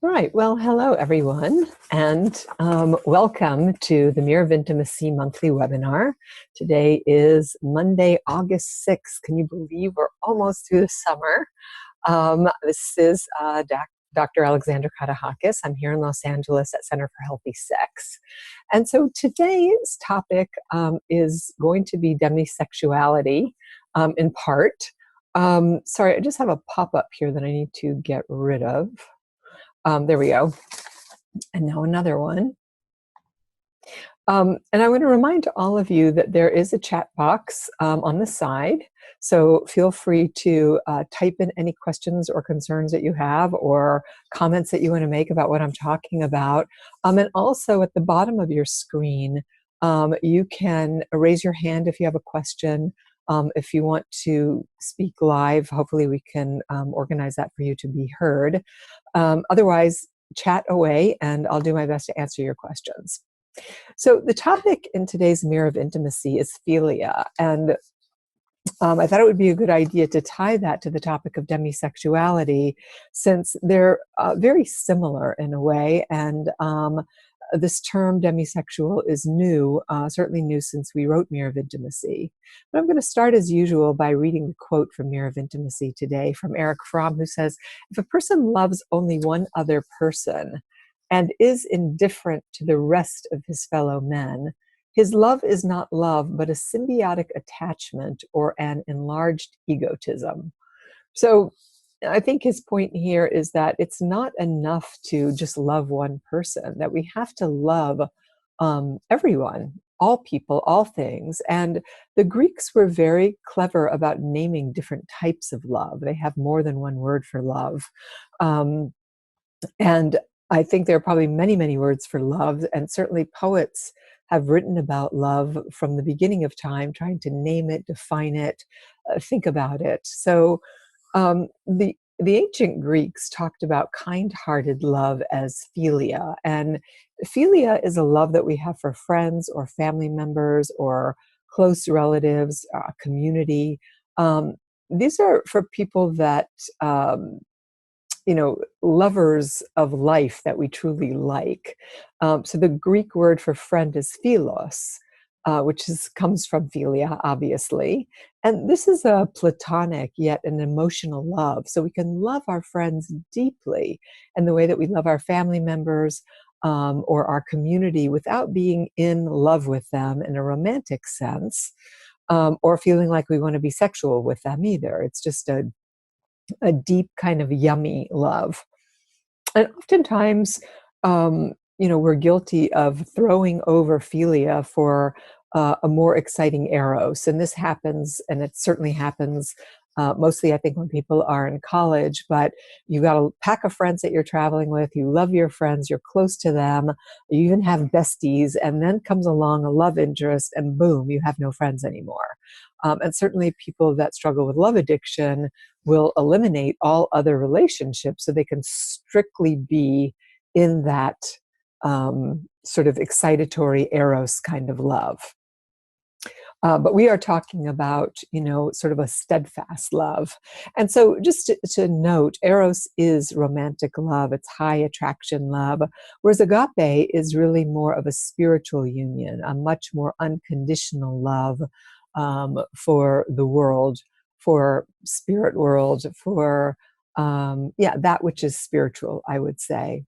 All right. Well, hello, everyone, and welcome to the Mirror of Intimacy monthly webinar. Today is Monday, August 6th. Can you believe we're almost through the summer? This is Dr. Alexandra Katehakis. I'm here in Los Angeles at Center for Healthy Sex. And so today's topic is going to be demisexuality in part. Sorry, I just have a pop-up here that I need to get rid of. There we go. And now another one. And I want to remind all of you that there is a chat box on the side. So feel free to type in any questions or concerns that you have or comments that you want to make about what I'm talking about. And also at the bottom of your screen, you can raise your hand if you have a question. If you want to speak live, hopefully we can organize that for you to be heard. Otherwise, chat away and I'll do my best to answer your questions. So the topic in today's Mirror of Intimacy is philia. And I thought it would be a good idea to tie that to the topic of demisexuality, since they're very similar in a way. And this term demisexual is new, certainly new since we wrote Mirror of Intimacy. But I'm going to start as usual by reading the quote from Mirror of Intimacy today from Eric Fromm, who says, "If a person loves only one other person and is indifferent to the rest of his fellow men, his love is not love, but a symbiotic attachment or an enlarged egotism." So I think his point here is that it's not enough to just love one person, that we have to love everyone, all people, all things. And the Greeks were very clever about naming different types of love. They have more than one word for love. And I think there are probably many, many words for love, and certainly poets have written about love from the beginning of time, trying to name it, define it, think about it. So the ancient Greeks talked about kind-hearted love as philia, and philia is a love that we have for friends or family members or close relatives, community. These are for people that lovers of life that we truly like. So the Greek word for friend is philos, which comes from philia, obviously. And this is a platonic yet an emotional love. So we can love our friends deeply in the way that we love our family members or our community without being in love with them in a romantic sense, or feeling like we want to be sexual with them either. It's just a deep kind of yummy love. And oftentimes, we're guilty of throwing over philia for a more exciting eros. And this happens, and it certainly happens mostly, I think, when people are in college. But you got a pack of friends that you're traveling with, you love your friends, you're close to them, you even have besties, and then comes along a love interest, and boom, you have no friends anymore. And certainly people that struggle with love addiction will eliminate all other relationships so they can strictly be in that sort of excitatory eros kind of love. But we are talking about, sort of a steadfast love. And so just to note, eros is romantic love. It's high attraction love, whereas agape is really more of a spiritual union, a much more unconditional love for the world, for spirit world, for, that which is spiritual, I would say.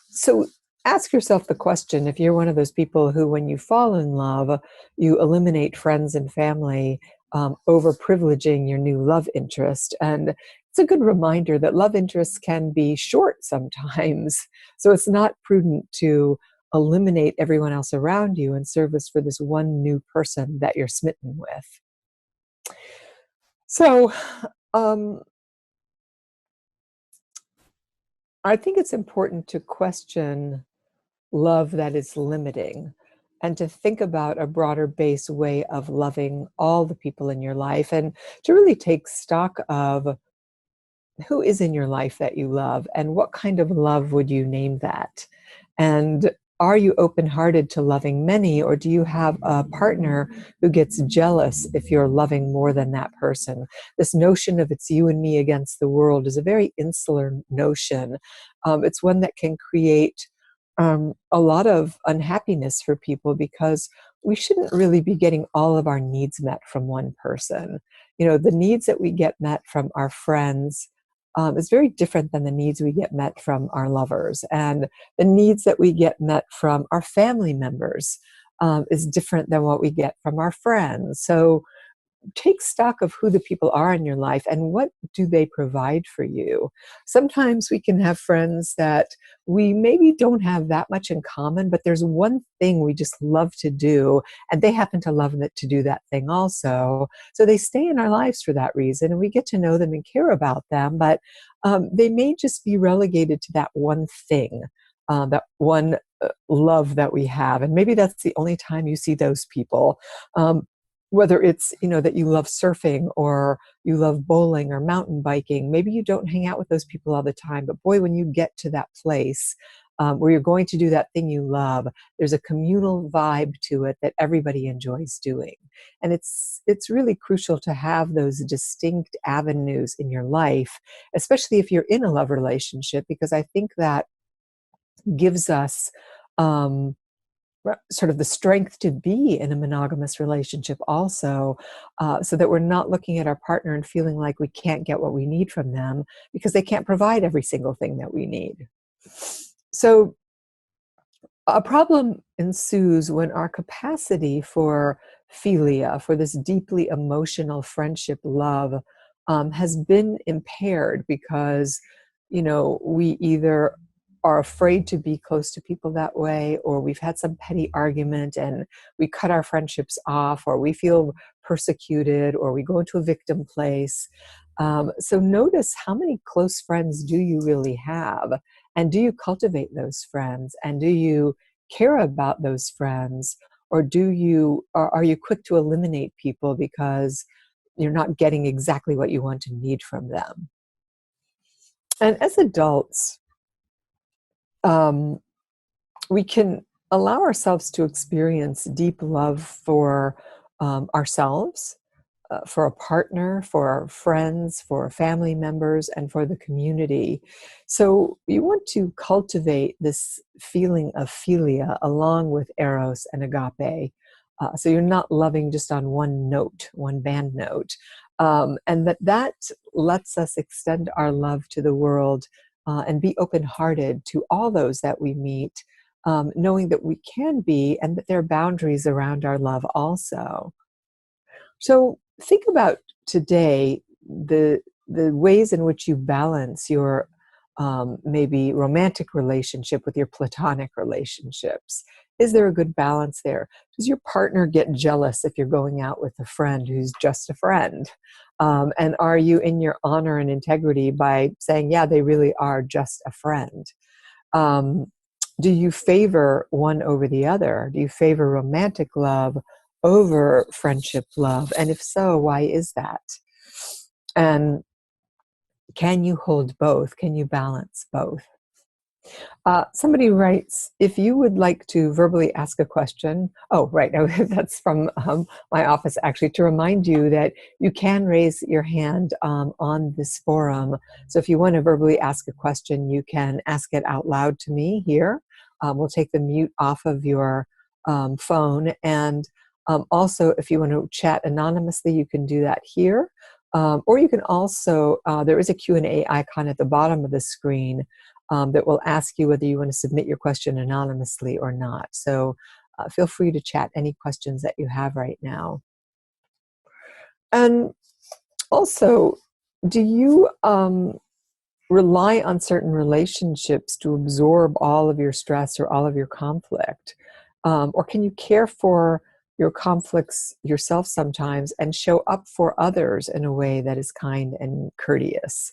So ask yourself the question, if you're one of those people who, when you fall in love, you eliminate friends and family, over privileging your new love interest. And it's a good reminder that love interests can be short sometimes. So it's not prudent to eliminate everyone else around you in service for this one new person that you're smitten with. So I think it's important to question love that is limiting and to think about a broader base way of loving all the people in your life, and to really take stock of who is in your life that you love and what kind of love would you name that. And are you open-hearted to loving many, or do you have a partner who gets jealous if you're loving more than that person? This notion of it's you and me against the world is a very insular notion. It's one that can create a lot of unhappiness for people, because we shouldn't really be getting all of our needs met from one person. The needs that we get met from our friends is very different than the needs we get met from our lovers. And the needs that we get met from our family members is different than what we get from our friends. So take stock of who the people are in your life and what do they provide for you. Sometimes we can have friends that we maybe don't have that much in common, but there's one thing we just love to do, and they happen to love to do that thing also. So they stay in our lives for that reason, and we get to know them and care about them, but they may just be relegated to that one thing, that one love that we have. And maybe that's the only time you see those people. Whether it's, that you love surfing or you love bowling or mountain biking, maybe you don't hang out with those people all the time, but boy, when you get to that place where you're going to do that thing you love, there's a communal vibe to it that everybody enjoys doing. And it's really crucial to have those distinct avenues in your life, especially if you're in a love relationship, because I think that gives us sort of the strength to be in a monogamous relationship also, so that we're not looking at our partner and feeling like we can't get what we need from them because they can't provide every single thing that we need. So a problem ensues when our capacity for philia, for this deeply emotional friendship love, has been impaired because, we either are afraid to be close to people that way, or we've had some petty argument and we cut our friendships off, or we feel persecuted, or we go into a victim place. So notice, how many close friends do you really have? And do you cultivate those friends? And do you care about those friends? Or are you quick to eliminate people because you're not getting exactly what you want and need from them? And as adults, we can allow ourselves to experience deep love for ourselves, for a partner, for our friends, for our family members, and for the community. So you want to cultivate this feeling of philia along with eros and agape. So you're not loving just on one note, one band note. And that lets us extend our love to the world and be open-hearted to all those that we meet, knowing that we can be, and that there are boundaries around our love also. So think about today the ways in which you balance your maybe romantic relationship with your platonic relationships. Is there a good balance there? Does your partner get jealous if you're going out with a friend who's just a friend? And are you in your honor and integrity by saying, yeah, they really are just a friend? Do you favor one over the other? Do you favor romantic love over friendship love? And if so, why is that? And can you hold both? Can you balance both? Somebody writes, if you would like to verbally ask a question, oh, right, that's from my office, actually, to remind you that you can raise your hand on this forum. So if you want to verbally ask a question, you can ask it out loud to me here. We'll take the mute off of your phone. And also, if you want to chat anonymously, you can do that here. Or you can also, there is a Q&A icon at the bottom of the screen that will ask you whether you want to submit your question anonymously or not. So feel free to chat any questions that you have right now. And also, do you rely on certain relationships to absorb all of your stress or all of your conflict? Or can you care for your conflicts yourself sometimes and show up for others in a way that is kind and courteous?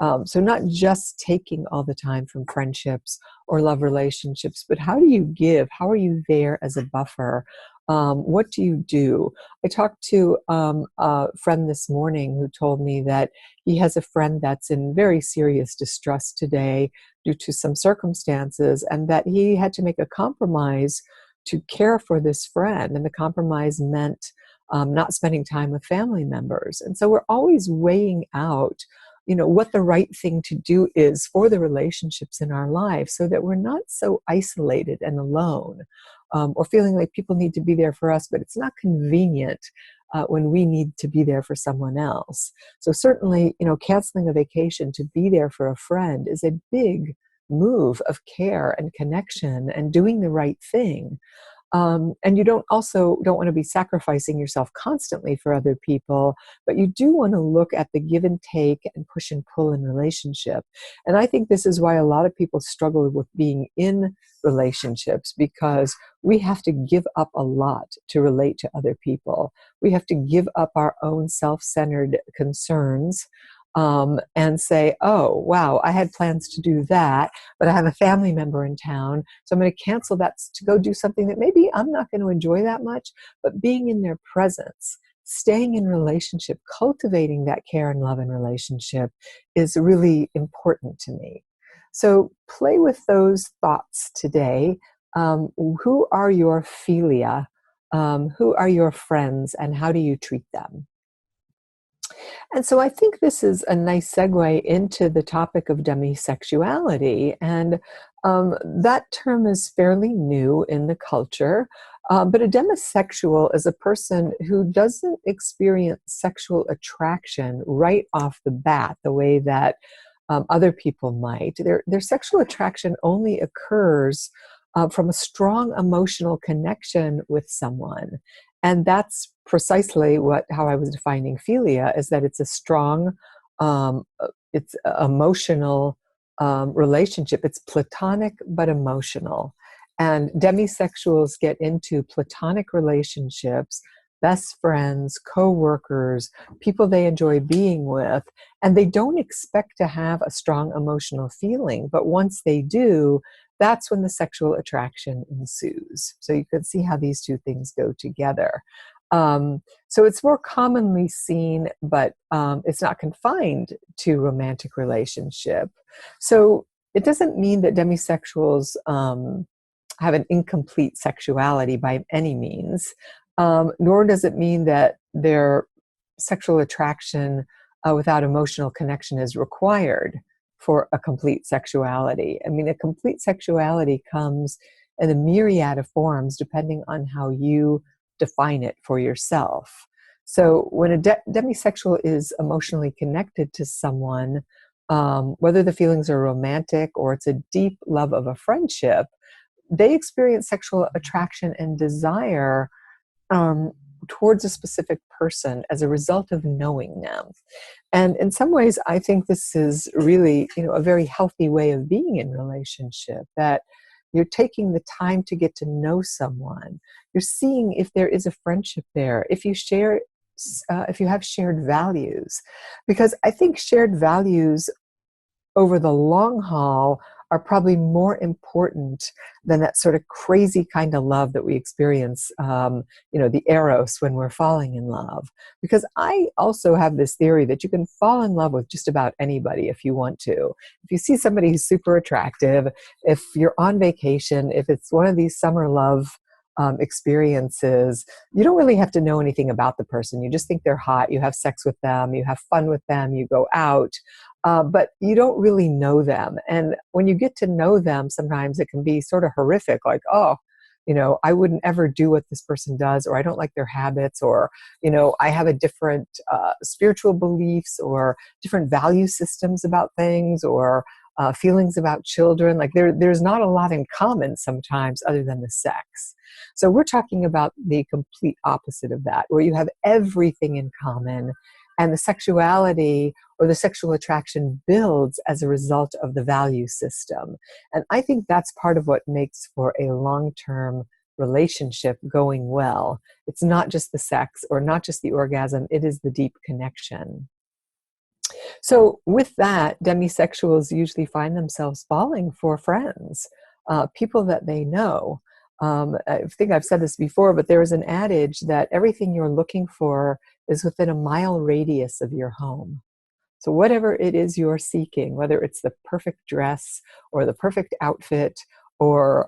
So not just taking all the time from friendships or love relationships, but how do you give? How are you there as a buffer? What do you do? I talked to a friend this morning who told me that he has a friend that's in very serious distress today due to some circumstances, and that he had to make a compromise to care for this friend. And the compromise meant not spending time with family members. And so we're always weighing out, what the right thing to do is for the relationships in our lives so that we're not so isolated and alone, or feeling like people need to be there for us, but it's not convenient when we need to be there for someone else. So certainly, canceling a vacation to be there for a friend is a big move of care and connection and doing the right thing. And you don't want to be sacrificing yourself constantly for other people, but you do want to look at the give and take and push and pull in relationship. And I think this is why a lot of people struggle with being in relationships, because we have to give up a lot to relate to other people. We have to give up our own self-centered concerns, and say, oh, wow, I had plans to do that, but I have a family member in town, so I'm going to cancel that to go do something that maybe I'm not going to enjoy that much. But being in their presence, staying in relationship, cultivating that care and love in relationship is really important to me. So play with those thoughts today. Who are your philia? Who are your friends, and how do you treat them? And so I think this is a nice segue into the topic of demisexuality. And that term is fairly new in the culture. But a demisexual is a person who doesn't experience sexual attraction right off the bat the way that other people might. Their sexual attraction only occurs from a strong emotional connection with someone. And that's precisely how I was defining philia, is that it's a strong, it's emotional relationship. It's platonic but emotional. And demisexuals get into platonic relationships, best friends, co-workers, people they enjoy being with, and they don't expect to have a strong emotional feeling. But once they do, that's when the sexual attraction ensues. So you can see how these two things go together. So it's more commonly seen, but it's not confined to romantic relationship. So it doesn't mean that demisexuals have an incomplete sexuality by any means, nor does it mean that their sexual attraction without emotional connection is required for a complete sexuality. I mean, a complete sexuality comes in a myriad of forms depending on how you define it for yourself. So when a demisexual is emotionally connected to someone, whether the feelings are romantic or it's a deep love of a friendship, they experience sexual attraction and desire towards a specific person as a result of knowing them. And in some ways, I think this is really, a very healthy way of being in relationship, that you're taking the time to get to know someone. You're seeing if there is a friendship there, if you have shared values. Because I think shared values over the long haul are probably more important than that sort of crazy kind of love that we experience, the eros, when we're falling in love. Because I also have this theory that you can fall in love with just about anybody if you want to. If you see somebody who's super attractive, if you're on vacation, if it's one of these summer love experiences, you don't really have to know anything about the person. You just think they're hot, you have sex with them, you have fun with them, you go out. But you don't really know them. And when you get to know them, sometimes it can be sort of horrific, like, oh, I wouldn't ever do what this person does, or I don't like their habits, or, I have a different spiritual beliefs or different value systems about things, or feelings about children. Like there's not a lot in common sometimes other than the sex. So we're talking about the complete opposite of that, where you have everything in common, and the sexuality or the sexual attraction builds as a result of the value system. And I think that's part of what makes for a long-term relationship going well. It's not just the sex or not just the orgasm, it is the deep connection. So with that, demisexuals usually find themselves falling for friends, people that they know. I think I've said this before, but there is an adage that everything you're looking for is within a mile radius of your home. So whatever it is you're seeking, whether it's the perfect dress or the perfect outfit or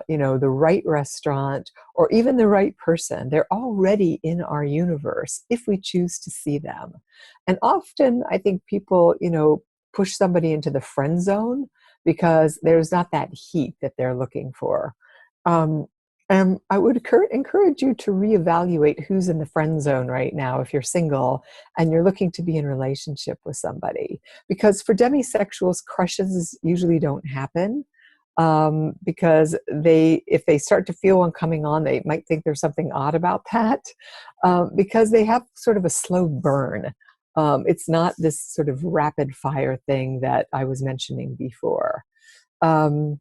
the right restaurant or even the right person, they're already in our universe if we choose to see them. And often I think people, push somebody into the friend zone because there's not that heat that they're looking for. Um, and I would encourage you to reevaluate who's in the friend zone right now if you're single and you're looking to be in relationship with somebody. Because for demisexuals, crushes usually don't happen because if they start to feel one coming on, they might think there's something odd about that because they have sort of a slow burn. It's not this sort of rapid fire thing that I was mentioning before. Um,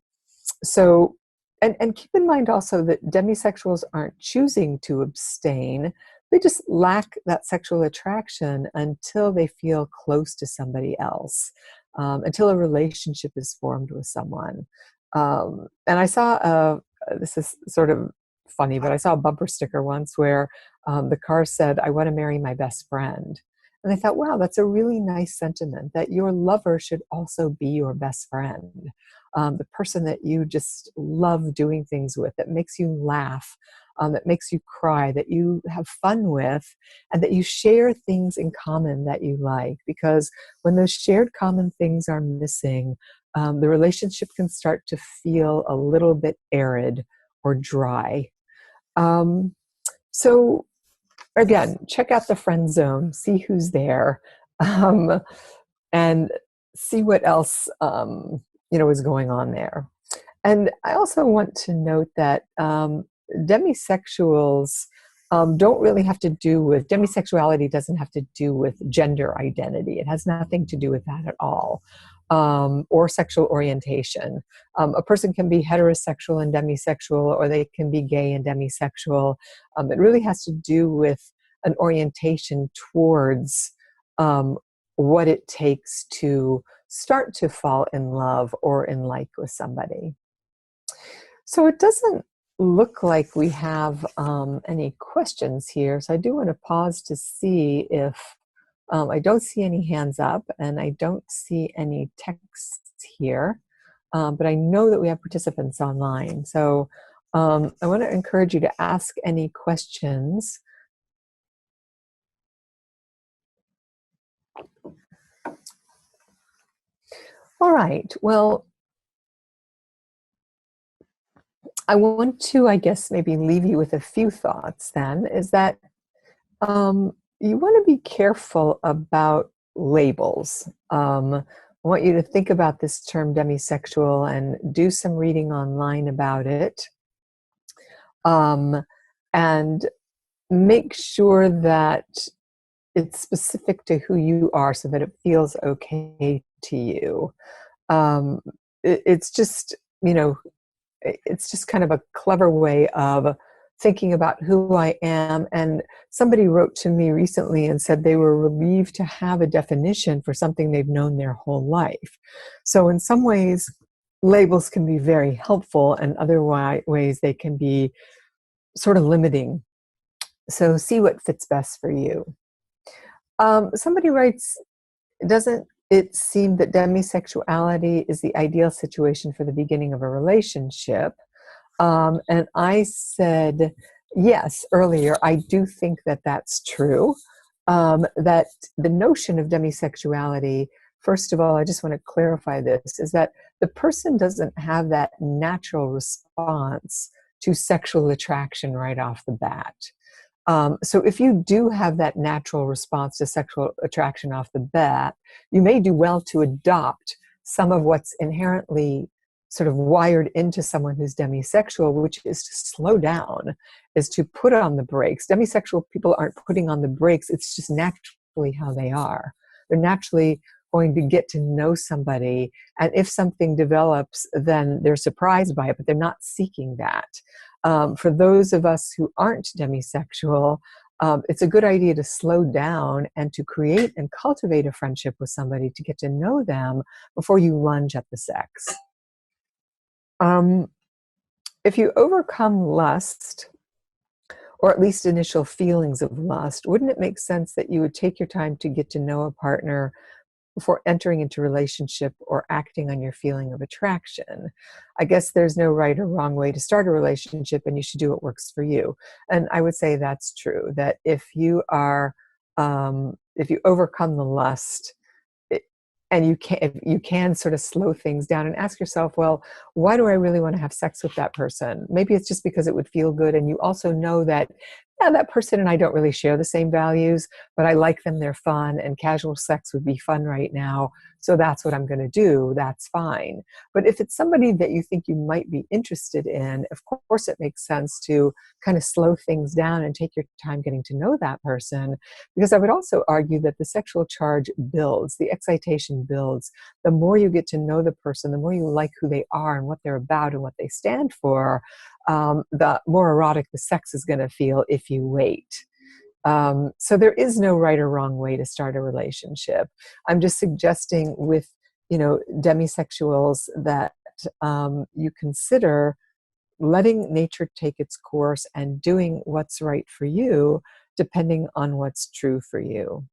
so, and keep in mind also that demisexuals aren't choosing to abstain. They just lack that sexual attraction until they feel close to somebody else, until a relationship is formed with someone. And I saw, this is sort of funny, but I saw a bumper sticker once where the car said, "I want to marry my best friend." And I thought, wow, that's a really nice sentiment, that your lover should also be your best friend. The person that you just love doing things with, that makes you laugh, that makes you cry, that you have fun with, and that you share things in common that you like. Because when those shared common things are missing, the relationship can start to feel a little bit arid or dry. So again, check out the friend zone, see who's there, and see what else is going on there. And I also want to note that demisexuals don't really have to do with, demisexuality doesn't have to do with gender identity. It has nothing to do with that at all, or sexual orientation. A person can be heterosexual and demisexual, or they can be gay and demisexual. It really has to do with an orientation towards what it takes to start to fall in love or in like with somebody. So it doesn't look like we have any questions here. So I do want to pause to see if I don't see any hands up and I don't see any texts here. But I know that we have participants online. So I want to encourage you to ask any questions. All right. Well, I want to, I guess, maybe leave you with a few thoughts then, is that you want to be careful about labels. I want you to think about this term demisexual and do some reading online about it. And make sure that it's specific to who you are so that it feels okay to you. It's just, it's just kind of a clever way of thinking about who I am. And somebody wrote to me recently and said they were relieved to have a definition for something they've known their whole life. So in some ways, labels can be very helpful, and other ways they can be sort of limiting. So see what fits best for you. Somebody writes, doesn't it seem that demisexuality is the ideal situation for the beginning of a relationship? And I said, yes, earlier, I do think that that's true. That the notion of demisexuality, first of all, I just want to clarify this, is that the person doesn't have that natural response to sexual attraction right off the bat. So if you do have that natural response to sexual attraction off the bat, you may do well to adopt some of what's inherently sort of wired into someone who's demisexual, which is to slow down, is to put on the brakes. Demisexual people aren't putting on the brakes. It's just naturally how they are. They're naturally going to get to know somebody. And if something develops, then they're surprised by it, but they're not seeking that. For those of us who aren't demisexual, it's a good idea to slow down and to create and cultivate a friendship with somebody, to get to know them before you lunge at the sex. Um, if you overcome lust, or at least initial feelings of lust, wouldn't it make sense that you would take your time to get to know a partner before entering into relationship or acting on your feeling of attraction? I guess there's no right or wrong way to start a relationship, and you should do what works for you. And I would say that's true, that if you overcome the lust, it- and you can sort of slow things down and ask yourself, well, why do I really want to have sex with that person? Maybe it's just because it would feel good, and you also know that, yeah, that person and I don't really share the same values, but I like them, they're fun, and casual sex would be fun right now, so that's what I'm going to do. That's fine. But if it's somebody that you think you might be interested in, of course it makes sense to kind of slow things down and take your time getting to know that person, because I would also argue that the sexual charge builds, the excitation builds. The more you get to know the person, the more you like who they are and what they're about and what they stand for, the more erotic the sex is going to feel if you wait. So there is no right or wrong way to start a relationship. I'm just suggesting with, demisexuals that you consider letting nature take its course and doing what's right for you, depending on what's true for you.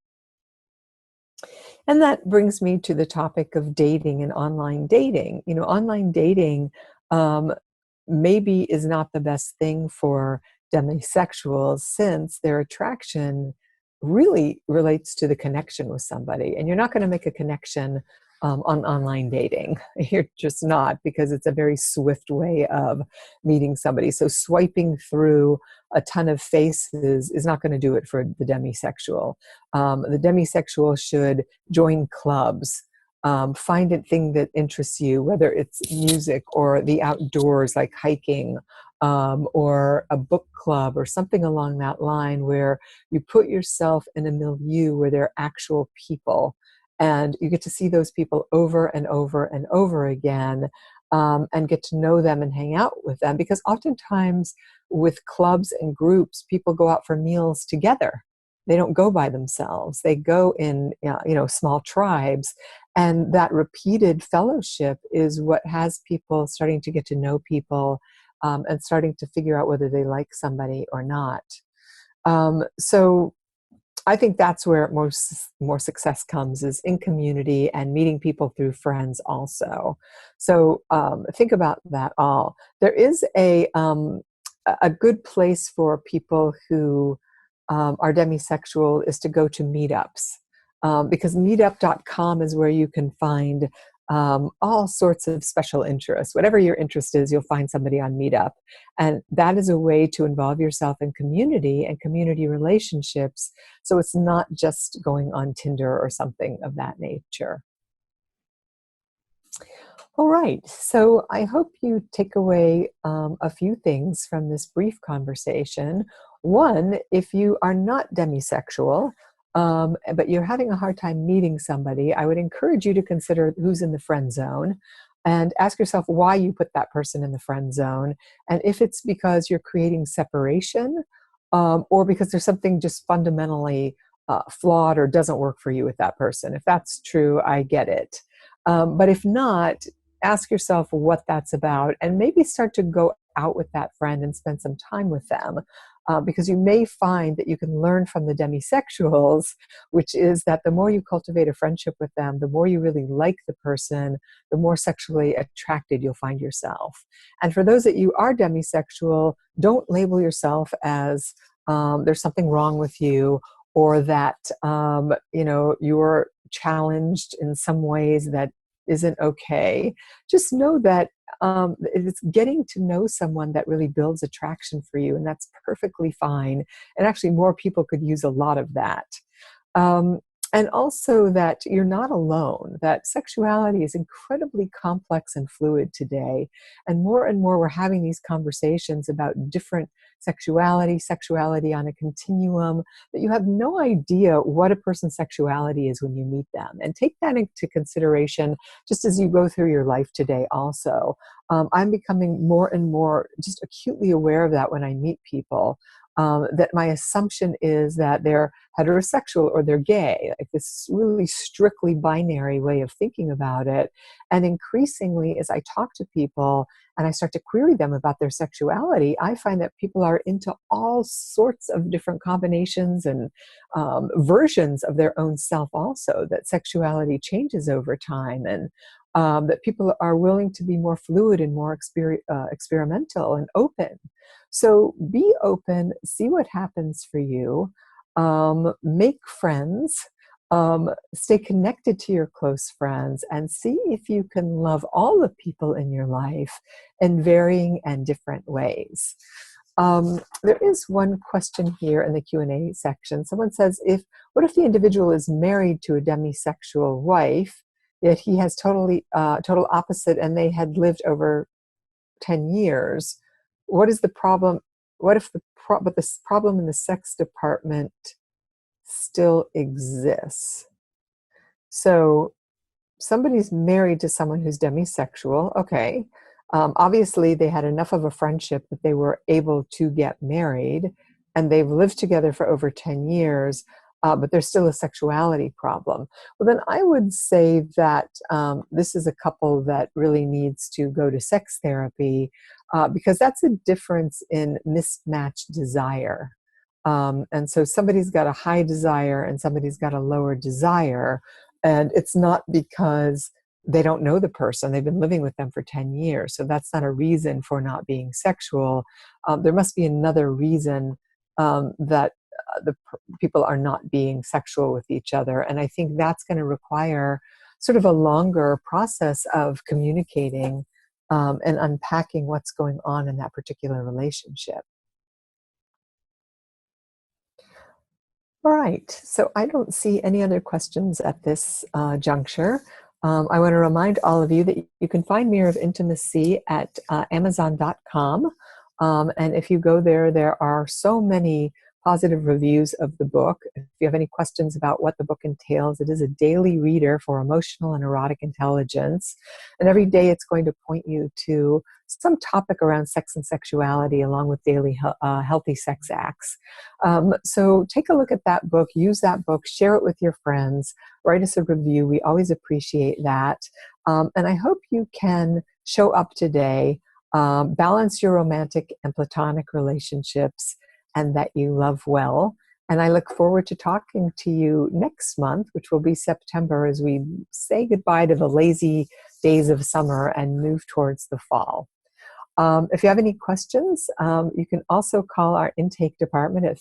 And that brings me to the topic of dating and online dating. Online dating um, maybe is not the best thing for demisexuals, since their attraction really relates to the connection with somebody. And you're not going to make a connection on online dating. You're just not, because it's a very swift way of meeting somebody. So swiping through a ton of faces is not going to do it for the demisexual. The demisexual should join clubs. Find a thing that interests you, whether it's music or the outdoors, like hiking, or a book club or something along that line, where you put yourself in a milieu where there are actual people, and you get to see those people over and over and over again, and get to know them and hang out with them. Because oftentimes with clubs and groups, people go out for meals together. They don't go by themselves. They go in, small tribes, and that repeated fellowship is what has people starting to get to know people, and starting to figure out whether they like somebody or not. So I think that's where more success comes, is in community and meeting people through friends also. So think about that all. There is a good place for people who are demisexual is to go to meetups, because meetup.com is where you can find all sorts of special interests. Whatever your interest is, you'll find somebody on Meetup. And that is a way to involve yourself in community and community relationships. So it's not just going on Tinder or something of that nature. All right. So I hope you take away a few things from this brief conversation. One, if you are not demisexual, but you're having a hard time meeting somebody, I would encourage you to consider who's in the friend zone, and ask yourself why you put that person in the friend zone. And if it's because you're creating separation, or because there's something just fundamentally flawed or doesn't work for you with that person. If that's true, I get it. But if not, ask yourself what that's about, and maybe start to go out with that friend and spend some time with them. Because you may find that you can learn from the demisexuals, which is that the more you cultivate a friendship with them, the more you really like the person, the more sexually attracted you'll find yourself. And for those that you are demisexual, don't label yourself as there's something wrong with you, or that you're challenged in some ways that isn't okay. Just know that it's getting to know someone that really builds attraction for you, and that's perfectly fine. And actually, more people could use a lot of that. Um, and also that you're not alone, that sexuality is incredibly complex and fluid today. And more we're having these conversations about different sexuality on a continuum, that you have no idea what a person's sexuality is when you meet them. And take that into consideration just as you go through your life today also. I'm becoming more and more just acutely aware of that when I meet people. that my assumption is that they're heterosexual or they're gay, like this really strictly binary way of thinking about it. And increasingly, as I talk to people and I start to query them about their sexuality, I find that people are into all sorts of different combinations and versions of their own self also, that sexuality changes over time, and that people are willing to be more fluid and more experimental and open. So be open, see what happens for you, make friends, stay connected to your close friends, and see if you can love all the people in your life in varying and different ways. There is one question here in the Q&A section. Someone says, what if the individual is married to a demisexual wife, yet he has total opposite, and they had lived over 10 years? What is the problem? What if but this problem in the sex department still exists? So somebody's married to someone who's demisexual. Okay. Obviously, they had enough of a friendship that they were able to get married, and they've lived together for over 10 years, but there's still a sexuality problem. Well, then I would say that this is a couple that really needs to go to sex therapy, because that's a difference in mismatched desire. And so somebody's got a high desire and somebody's got a lower desire. And it's not because they don't know the person. They've been living with them for 10 years. So that's not a reason for not being sexual. There must be another reason that the people are not being sexual with each other. And I think that's going to require sort of a longer process of communicating and unpacking what's going on in that particular relationship. All right, so I don't see any other questions at this juncture. I want to remind all of you that you can find Mirror of Intimacy at Amazon.com. And if you go there, there are so many positive reviews of the book. If you have any questions about what the book entails, it is a daily reader for emotional and erotic intelligence. And every day it's going to point you to some topic around sex and sexuality, along with daily healthy sex acts. So take a look at that book, use that book, share it with your friends, write us a review. We always appreciate that. And I hope you can show up today, balance your romantic and platonic relationships, and that you love well. And I look forward to talking to you next month, which will be September, as we say goodbye to the lazy days of summer and move towards the fall. If you have any questions, you can also call our intake department at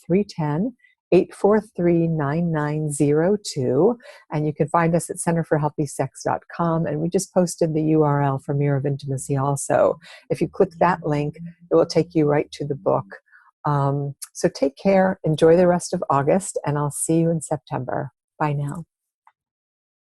310-843-9902. And you can find us at centerforhealthysex.com. And we just posted the URL for Mirror of Intimacy also. If you click that link, it will take you right to the book. So take care, enjoy the rest of August, and I'll see you in September. Bye now.